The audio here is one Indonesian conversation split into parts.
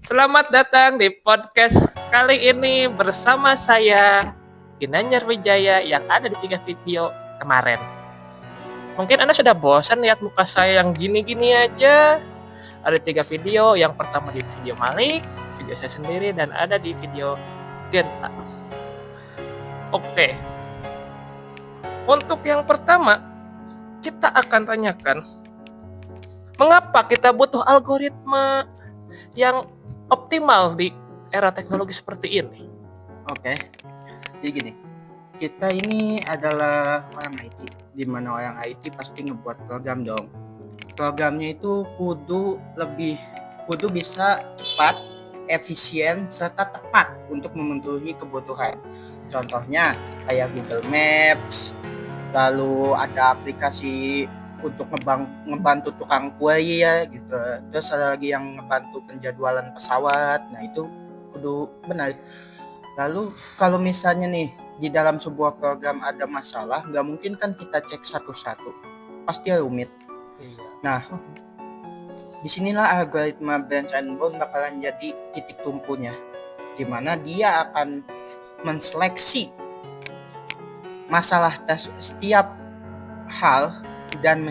Selamat datang di podcast kali ini bersama saya Ginanjar Wijaya yang ada di 3 video kemarin. Mungkin Anda sudah bosan lihat muka saya yang gini-gini aja. Ada 3 video, yang pertama di video Malik, video saya sendiri, dan ada di video Genta. Oke, untuk yang pertama kita akan tanyakan mengapa kita butuh algoritma yang optimal di era teknologi seperti ini. Oke, jadi gini, kita ini adalah orang IT, di mana orang IT pasti ngebuat program dong. Programnya itu kudu bisa cepat, efisien, serta tepat untuk memenuhi kebutuhan. Contohnya kayak Google Maps, lalu ada aplikasi untuk ngebantu tukang kue ya gitu. Terus ada lagi yang ngebantu penjadwalan pesawat. Nah itu kudu benar. Lalu kalau misalnya nih di dalam sebuah program ada masalah, nggak mungkin kan kita cek satu-satu, pasti rumit. Nah disinilah algoritma Branch and Bound bakalan jadi titik tumpunya, dimana dia akan menseleksi masalah setiap hal dan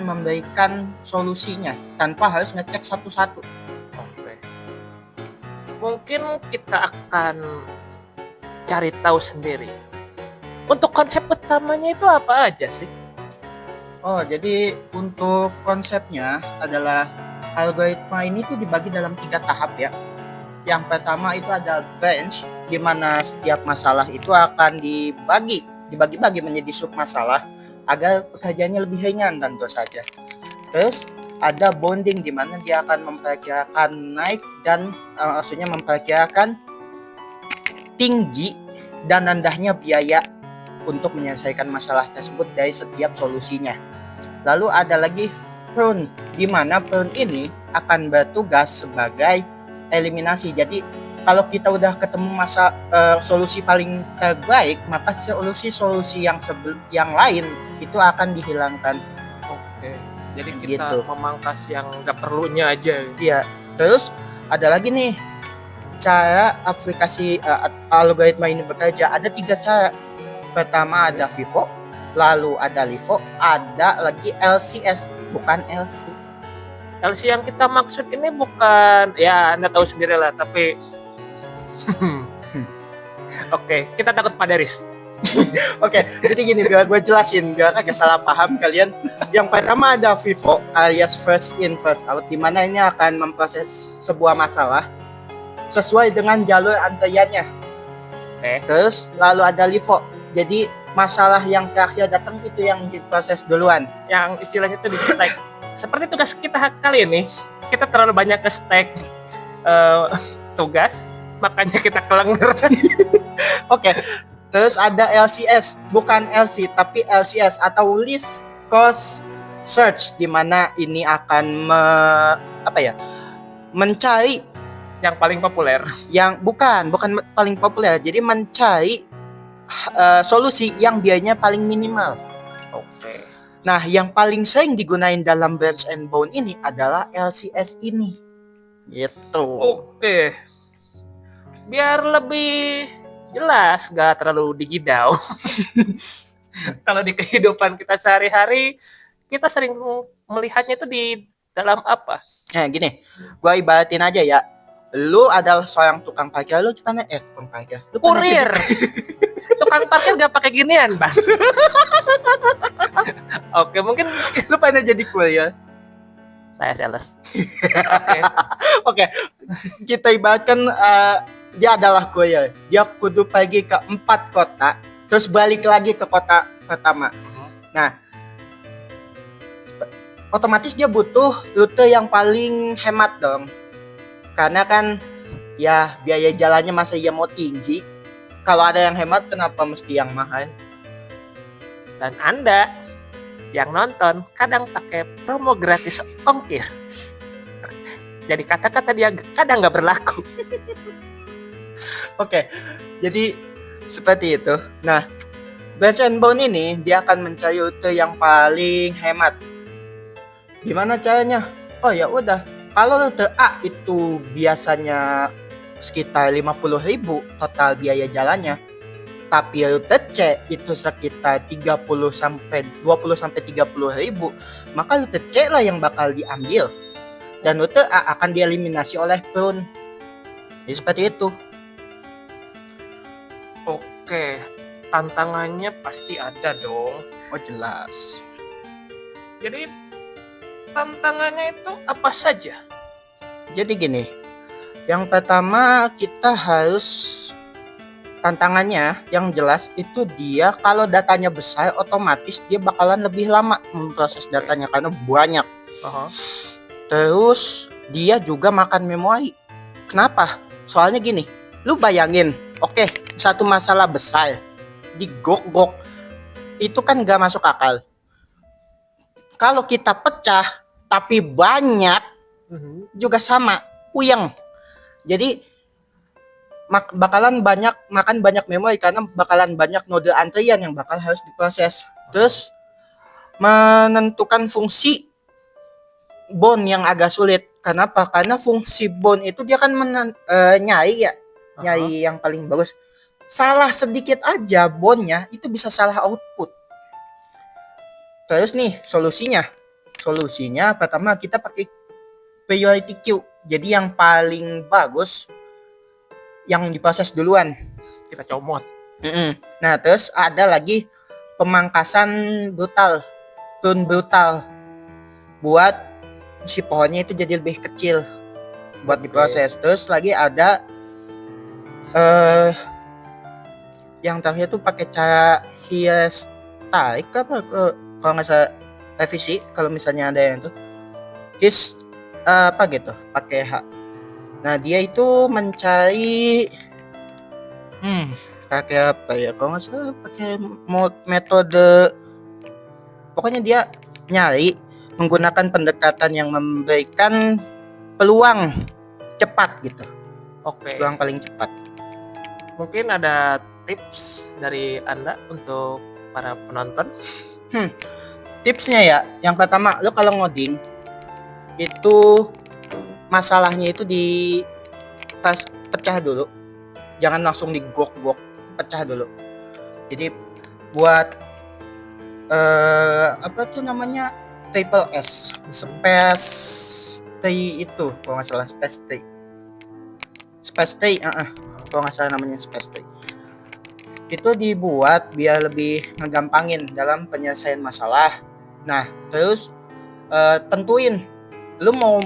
memberikan solusinya tanpa harus ngecek satu-satu. Oke. Mungkin kita akan cari tahu sendiri. Untuk konsep utamanya itu apa aja sih? Oh, jadi untuk konsepnya adalah algoritma ini tuh dibagi dalam 3 tahap ya. Yang pertama itu ada branch, di mana setiap masalah itu akan dibagi menjadi sub masalah agar pekerjaannya lebih ringan tentu saja. Terus ada bounding, di mana dia akan memperkirakan naik dan maksudnya memperkirakan tinggi dan rendahnya biaya untuk menyelesaikan masalah tersebut dari setiap solusinya. Lalu ada lagi prune, di mana prune ini akan bertugas sebagai eliminasi. Jadi kalau kita udah ketemu solusi paling terbaik, maka solusi yang lain itu akan dihilangkan. Oke. Jadi kita Gitu. memangkas yang nggak perlunya aja. Iya. Terus ada lagi nih cara aplikasi algoritma ini bekerja. Ada 3 cara. Pertama ada FIFO, lalu ada LIFO, ada lagi LCS, bukan LC. LC yang kita maksud ini bukan, ya Anda tahu sendiri lah, tapi Oke, kita takut pada Riz. Oke, jadi gini, biar gue jelasin biar agak salah paham kalian. Yang pertama ada FIFO alias first in first out, di mana ini akan memproses sebuah masalah sesuai dengan jalur antriannya. Oke. Terus lalu ada LIFO, jadi masalah yang terakhir datang itu yang diproses duluan. Yang istilahnya itu di stack. Seperti tugas kita kali ini, kita terlalu banyak ke stack tugas, makanya kita kelengger. Oke. Terus ada LCS, bukan LC tapi LCS atau Least Cost Search, di mana ini akan mencari yang paling populer. yang bukan paling populer. Jadi mencari solusi yang biayanya paling minimal. Oke. Nah, yang paling sering digunain dalam Branch and Bound ini adalah LCS ini. Gitu. Oke. Biar lebih jelas, gak terlalu digidau. Kalau di kehidupan kita sehari-hari, kita sering melihatnya itu di dalam apa? Nah, gini, gua ibaratin aja ya. Lu adalah seorang tukang parkir, lu gimana? Tukang parkir. Lu Kurir. Tukang parkir gak pakai ginian, Bang. Oke, mungkin lu pernah jadi kurir. saya sales. Oke. Kita ibaratkan dia adalah kurir. Dia kudu pergi ke 4 kota, terus balik lagi ke kota pertama. Nah, otomatis dia butuh rute yang paling hemat dong. Karena kan ya biaya jalannya masa ia mau tinggi. Kalau ada yang hemat, kenapa mesti yang mahal? Dan Anda yang nonton kadang pakai promo gratis ongkir. Jadi kata-kata dia kadang nggak berlaku. Oke, jadi seperti itu. Nah, Branch and Bound ini dia akan mencari rute yang paling hemat. Gimana caranya? Oh ya udah, Kalau rute A itu biasanya sekitar 50.000 total biaya jalannya, tapi rute C itu sekitar 20 sampai 30.000, maka rute C lah yang bakal diambil dan rute A akan dieliminasi oleh Prun. Jadi seperti itu. Oke, tantangannya pasti ada dong. Oh jelas. Jadi tantangannya itu apa saja? Jadi gini, yang pertama kita harus tantangannya yang jelas itu dia kalau datanya besar otomatis dia bakalan lebih lama memproses datanya karena banyak. Terus dia juga makan memori. Kenapa? Soalnya gini, lu bayangin, oke, satu masalah besar di gok-gok itu kan gak masuk akal. Kalau kita pecah tapi banyak juga sama, puyeng. Jadi bakalan makan banyak memori karena bakalan banyak node antrian yang bakal harus diproses. Terus menentukan fungsi bone yang agak sulit. Kenapa? Karena fungsi bone itu dia kan nyai yang paling bagus. Salah sedikit aja bone-nya itu bisa salah output. Terus nih solusinya pertama kita pakai priority queue. Jadi yang paling bagus yang diproses duluan Kita comot. Nah terus ada lagi pemangkasan prune brutal buat si pohonnya itu jadi lebih kecil buat diproses. Terus lagi ada yang terakhir tuh pakai cara hias tarik apa kalau nggak salah revisi kalau misalnya ada yang tuh his apa gitu pakai H. Nah dia itu mencari pakai apa ya kalau nggak salah pakai metode pokoknya dia nyari menggunakan pendekatan yang memberikan peluang cepat gitu. Oke. Peluang paling cepat. Mungkin ada tips dari Anda untuk para penonton? Tipsnya ya, yang pertama lo kalau ngoding itu masalahnya itu pecah dulu. Jangan langsung digok-gok, pecah dulu. Jadi buat apa tuh namanya triple S, space T itu kalau nggak salah space T, kalau nggak salah namanya space T. Itu dibuat biar lebih ngegampangin dalam penyelesaian masalah. Nah, terus tentuin lu mau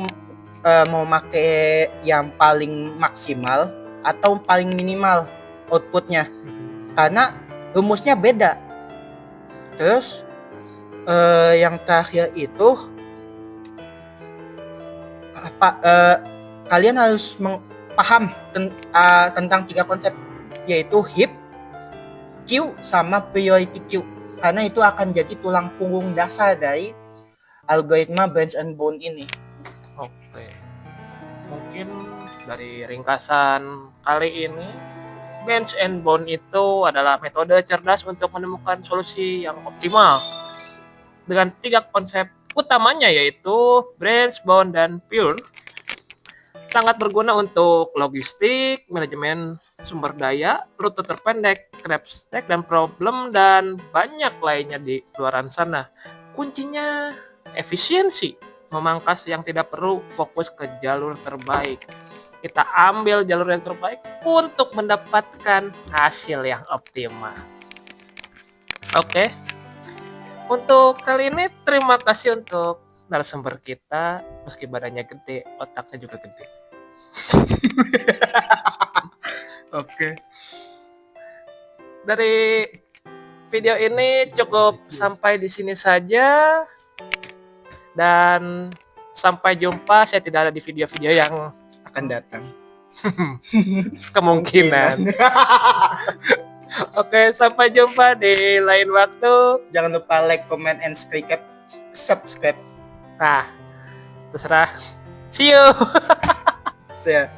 make yang paling maksimal atau paling minimal outputnya. Karena rumusnya beda. Terus yang terakhir itu kalian harus paham tentang 3 konsep yaitu heap, queue sama priority queue karena itu akan jadi tulang punggung dasar dari algoritma branch and bone ini. Oke. Mungkin dari ringkasan kali ini branch and bone itu adalah metode cerdas untuk menemukan solusi yang optimal dengan 3 konsep utamanya yaitu branch, bone, dan pure. Sangat berguna untuk logistik, manajemen sumber daya, rute terpendek, grab stack, dan problem, dan banyak lainnya di luaran sana. Kuncinya efisiensi, memangkas yang tidak perlu, fokus ke jalur terbaik. Kita ambil jalur yang terbaik untuk mendapatkan hasil yang optimal. Oke. Untuk kali ini terima kasih untuk narasumber kita. Meski badannya gede, otaknya juga gede. Oke. Dari video ini cukup sampai di sini saja. Dan sampai jumpa. Saya tidak ada di video-video yang Akan datang. kemungkinan. Oke, sampai jumpa di lain waktu. Jangan lupa like, comment, and subscribe. Nah, terserah. See you. Saya